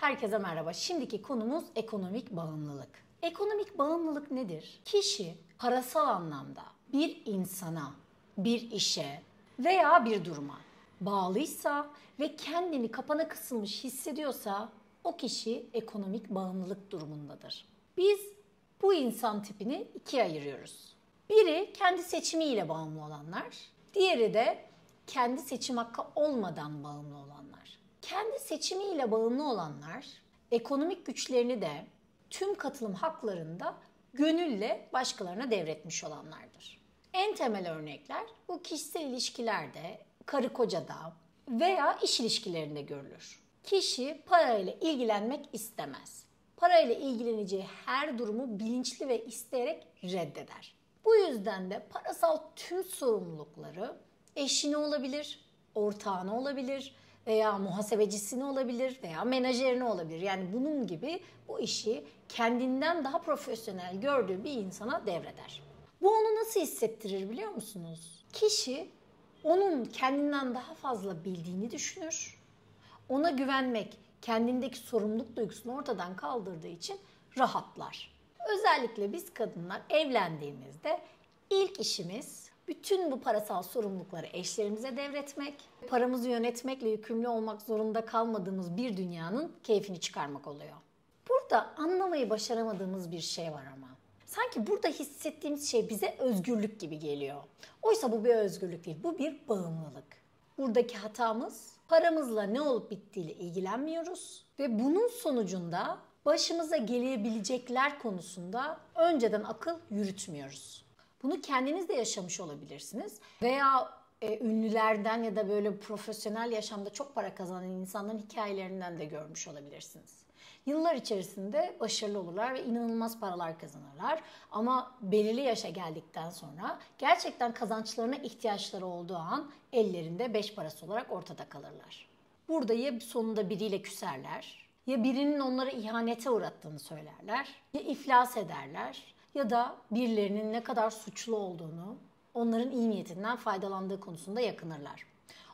Herkese merhaba. Şimdiki konumuz ekonomik bağımlılık. Ekonomik bağımlılık nedir? Kişi parasal anlamda bir insana, bir işe veya bir duruma bağlıysa ve kendini kapana kısılmış hissediyorsa o kişi ekonomik bağımlılık durumundadır. Biz bu insan tipini ikiye ayırıyoruz. Biri kendi seçimiyle bağımlı olanlar, diğeri de kendi seçim hakkı olmadan bağımlı olanlar. Kendi seçimiyle bağımlı olanlar ekonomik güçlerini de tüm katılım haklarını da gönülle başkalarına devretmiş olanlardır. En temel örnekler bu kişisel ilişkilerde, karı kocada veya iş ilişkilerinde görülür. Kişi parayla ilgilenmek istemez. Parayla ilgileneceği her durumu bilinçli ve isteyerek reddeder. Bu yüzden de parasal tüm sorumlulukları eşine olabilir, ortağına olabilir veya muhasebecisine olabilir veya menajerine olabilir. Yani bunun gibi bu işi kendinden daha profesyonel gördüğü bir insana devreder. Bu onu nasıl hissettirir biliyor musunuz? Kişi onun kendinden daha fazla bildiğini düşünür. Ona güvenmek kendindeki sorumluluk duygusunu ortadan kaldırdığı için rahatlar. Özellikle biz kadınlar evlendiğimizde ilk işimiz bütün bu parasal sorumlulukları eşlerimize devretmek, paramızı yönetmekle yükümlü olmak zorunda kalmadığımız bir dünyanın keyfini çıkarmak oluyor. Burada anlamayı başaramadığımız bir şey var ama. Sanki burada hissettiğimiz şey bize özgürlük gibi geliyor. Oysa bu bir özgürlük değil, bu bir bağımlılık. Buradaki hatamız paramızla ne olup bittiğiyle ilgilenmiyoruz ve bunun sonucunda başımıza gelebilecekler konusunda önceden akıl yürütmüyoruz. Bunu kendiniz de yaşamış olabilirsiniz veya ünlülerden ya da böyle profesyonel yaşamda çok para kazanan insanların hikayelerinden de görmüş olabilirsiniz. Yıllar içerisinde başarılı olurlar ve inanılmaz paralar kazanırlar. Ama belirli yaşa geldikten sonra gerçekten kazançlarına ihtiyaçları olduğu an ellerinde beş parası olarak ortada kalırlar. Burada ya sonunda biriyle küserler, ya birinin onları ihanete uğrattığını söylerler, ya iflas ederler ya da birilerinin ne kadar suçlu olduğunu, onların iyi niyetinden faydalandığı konusunda yakınırlar.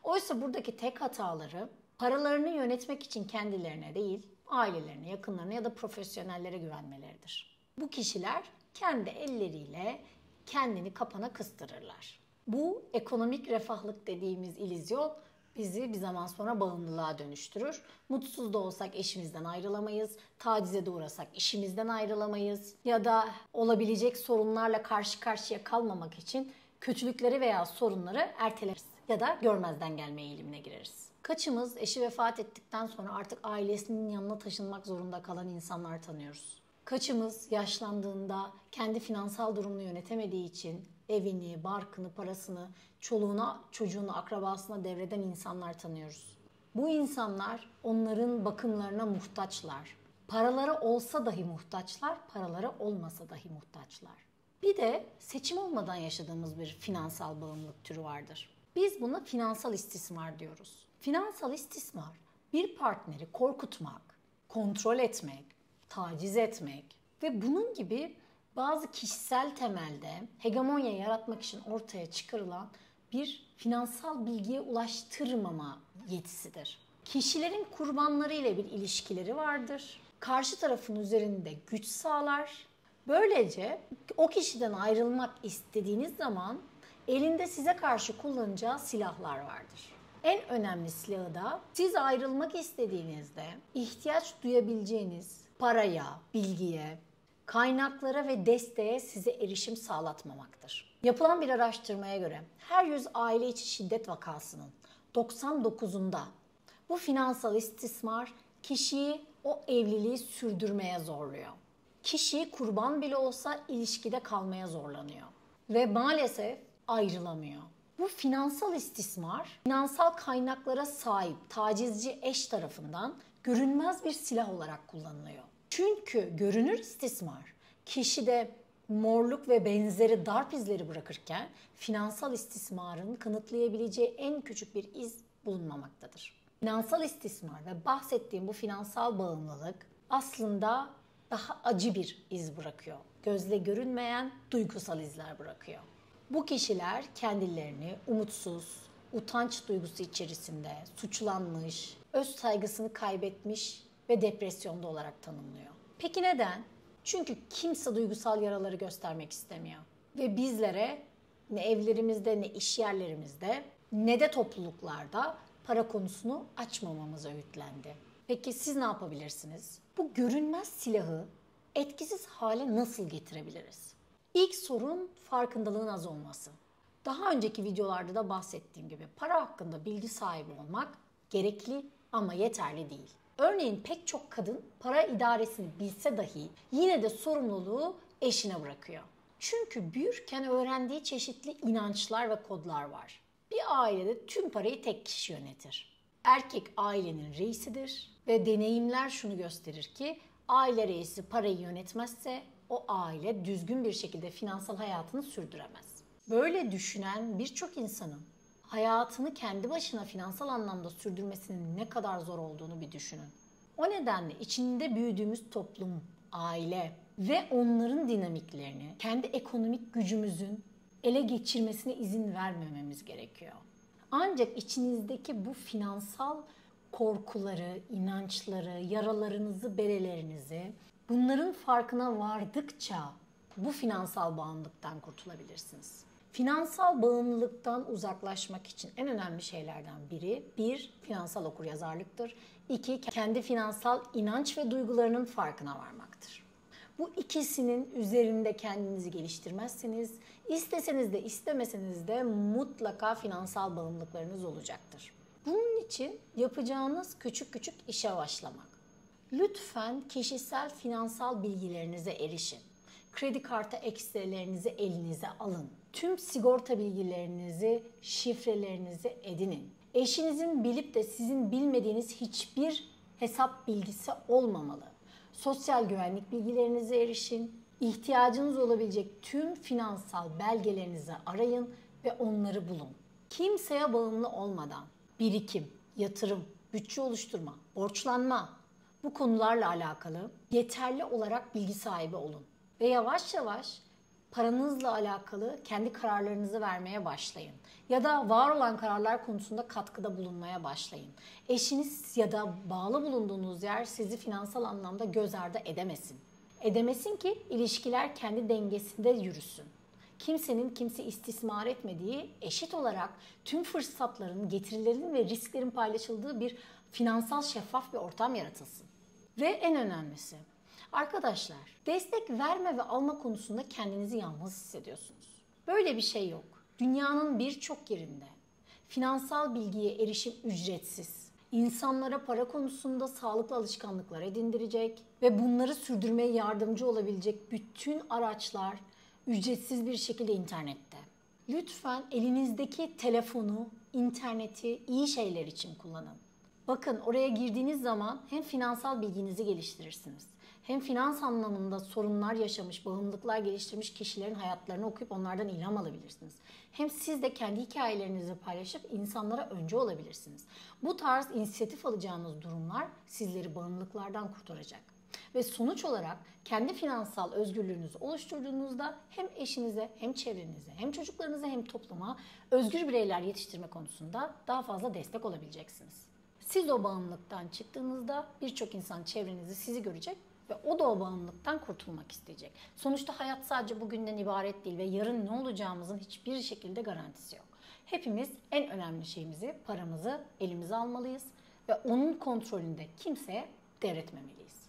Oysa buradaki tek hataları paralarını yönetmek için kendilerine değil, ailelerine, yakınlarına ya da profesyonellere güvenmeleridir. Bu kişiler kendi elleriyle kendini kapana kıstırırlar. Bu ekonomik refahlık dediğimiz illüzyon bizi bir zaman sonra bağımlılığa dönüştürür. Mutsuz da olsak eşimizden ayrılamayız, tacize de uğrasak işimizden ayrılamayız ya da olabilecek sorunlarla karşı karşıya kalmamak için kötülükleri veya sorunları erteleriz ya da görmezden gelme eğilimine gireriz. Kaçımız eşi vefat ettikten sonra artık ailesinin yanına taşınmak zorunda kalan insanlar tanıyoruz. Kaçımız yaşlandığında kendi finansal durumunu yönetemediği için evini, barkını, parasını çoluğuna, çocuğuna, akrabasına devreden insanlar tanıyoruz. Bu insanlar onların bakımlarına muhtaçlar. Paraları olsa dahi muhtaçlar, paraları olmasa dahi muhtaçlar. Bir de seçim olmadan yaşadığımız bir finansal bağımlılık türü vardır. Biz buna finansal istismar diyoruz. Finansal istismar bir partneri korkutmak, kontrol etmek, taciz etmek ve bunun gibi bazı kişisel temelde hegemonya yaratmak için ortaya çıkarılan bir finansal bilgiye ulaştırmama yetisidir. Kişilerin kurbanları ile bir ilişkileri vardır. Karşı tarafın üzerinde güç sağlar. Böylece o kişiden ayrılmak istediğiniz zaman elinde size karşı kullanacağı silahlar vardır. En önemli silahı da siz ayrılmak istediğinizde ihtiyaç duyabileceğiniz paraya, bilgiye, kaynaklara ve desteğe size erişim sağlatmamaktır. Yapılan bir araştırmaya göre her 100 aile içi şiddet vakasının 99'unda bu finansal istismar kişiyi o evliliği sürdürmeye zorluyor. Kişi kurban bile olsa ilişkide kalmaya zorlanıyor ve maalesef ayrılamıyor. Bu finansal istismar, finansal kaynaklara sahip tacizci eş tarafından görünmez bir silah olarak kullanılıyor. Çünkü görünür istismar kişide morluk ve benzeri darp izleri bırakırken finansal istismarın kanıtlayabileceği en küçük bir iz bulunmamaktadır. Finansal istismar ve bahsettiğim bu finansal bağımlılık aslında daha acı bir iz bırakıyor. Gözle görünmeyen duygusal izler bırakıyor. Bu kişiler kendilerini utanç duygusu içerisinde, suçlanmış, öz saygısını kaybetmiş ve depresyonda olarak tanımlıyor. Peki neden? Çünkü kimse duygusal yaraları göstermek istemiyor. Ve bizlere ne evlerimizde, ne iş yerlerimizde, ne de topluluklarda para konusunu açmamamız öğütlendi. Peki siz ne yapabilirsiniz? Bu görünmez silahı etkisiz hale nasıl getirebiliriz? İlk sorun farkındalığın az olması. Daha önceki videolarda da bahsettiğim gibi para hakkında bilgi sahibi olmak gerekli ama yeterli değil. Örneğin pek çok kadın para idaresini bilse dahi yine de sorumluluğu eşine bırakıyor. Çünkü büyürken öğrendiği çeşitli inançlar ve kodlar var. Bir ailede tüm parayı tek kişi yönetir. Erkek ailenin reisidir ve deneyimler şunu gösterir ki aile reisi parayı yönetmezse o aile düzgün bir şekilde finansal hayatını sürdüremez. Böyle düşünen birçok insanın hayatını kendi başına finansal anlamda sürdürmesinin ne kadar zor olduğunu bir düşünün. O nedenle içinde büyüdüğümüz toplum, aile ve onların dinamiklerini kendi ekonomik gücümüzün ele geçirmesine izin vermememiz gerekiyor. Ancak içinizdeki bu finansal korkuları, inançları, yaralarınızı, berelerinizi bunların farkına vardıkça bu finansal bağımlılıktan kurtulabilirsiniz. Finansal bağımlılıktan uzaklaşmak için en önemli şeylerden biri bir, finansal okuryazarlıktır. İki, kendi finansal inanç ve duygularının farkına varmaktır. Bu ikisinin üzerinde kendinizi geliştirmezseniz, isteseniz de istemeseniz de mutlaka finansal bağımlılıklarınız olacaktır. Bunun için yapacağınız küçük küçük işe başlamak. Lütfen kişisel finansal bilgilerinize erişin. Kredi kartı ekstrelerinizi elinize alın. Tüm sigorta bilgilerinizi, şifrelerinizi edinin. Eşinizin bilip de sizin bilmediğiniz hiçbir hesap bilgisi olmamalı. Sosyal güvenlik bilgilerinize erişin. İhtiyacınız olabilecek tüm finansal belgelerinizi arayın ve onları bulun. Kimseye bağımlı olmadan birikim, yatırım, bütçe oluşturma, borçlanma bu konularla alakalı yeterli olarak bilgi sahibi olun. Ve yavaş yavaş paranızla alakalı kendi kararlarınızı vermeye başlayın. Ya da var olan kararlar konusunda katkıda bulunmaya başlayın. Eşiniz ya da bağlı bulunduğunuz yer sizi finansal anlamda göz ardı edemesin. Edemesin ki ilişkiler kendi dengesinde yürüsün. Kimsenin kimse istismar etmediği, eşit olarak tüm fırsatların, getirilerin ve risklerin paylaşıldığı bir finansal şeffaf bir ortam yaratılsın. Ve en önemlisi, arkadaşlar, destek verme ve alma konusunda kendinizi yalnız hissediyorsunuz. Böyle bir şey yok. Dünyanın birçok yerinde finansal bilgiye erişim ücretsiz. İnsanlara para konusunda sağlıklı alışkanlıklar edindirecek ve bunları sürdürmeye yardımcı olabilecek bütün araçlar ücretsiz bir şekilde internette. Lütfen elinizdeki telefonu, interneti iyi şeyler için kullanın. Bakın oraya girdiğiniz zaman hem finansal bilginizi geliştirirsiniz. Hem finans anlamında sorunlar yaşamış, bağımlılıklar geliştirmiş kişilerin hayatlarını okuyup onlardan ilham alabilirsiniz. Hem siz de kendi hikayelerinizi paylaşıp insanlara öncü olabilirsiniz. Bu tarz inisiyatif alacağınız durumlar sizleri bağımlılıklardan kurtaracak. Ve sonuç olarak kendi finansal özgürlüğünüzü oluşturduğunuzda hem eşinize, hem çevrenize, hem çocuklarınıza, hem topluma özgür bireyler yetiştirme konusunda daha fazla destek olabileceksiniz. Siz o bağımlılıktan çıktığınızda birçok insan çevrenizi sizi görecek ve o da o bağımlılıktan kurtulmak isteyecek. Sonuçta hayat sadece bugünden ibaret değil ve yarın ne olacağımızın hiçbir şekilde garantisi yok. Hepimiz en önemli şeyimizi, paramızı elimize almalıyız ve onun kontrolünde kimseye devretmemeliyiz.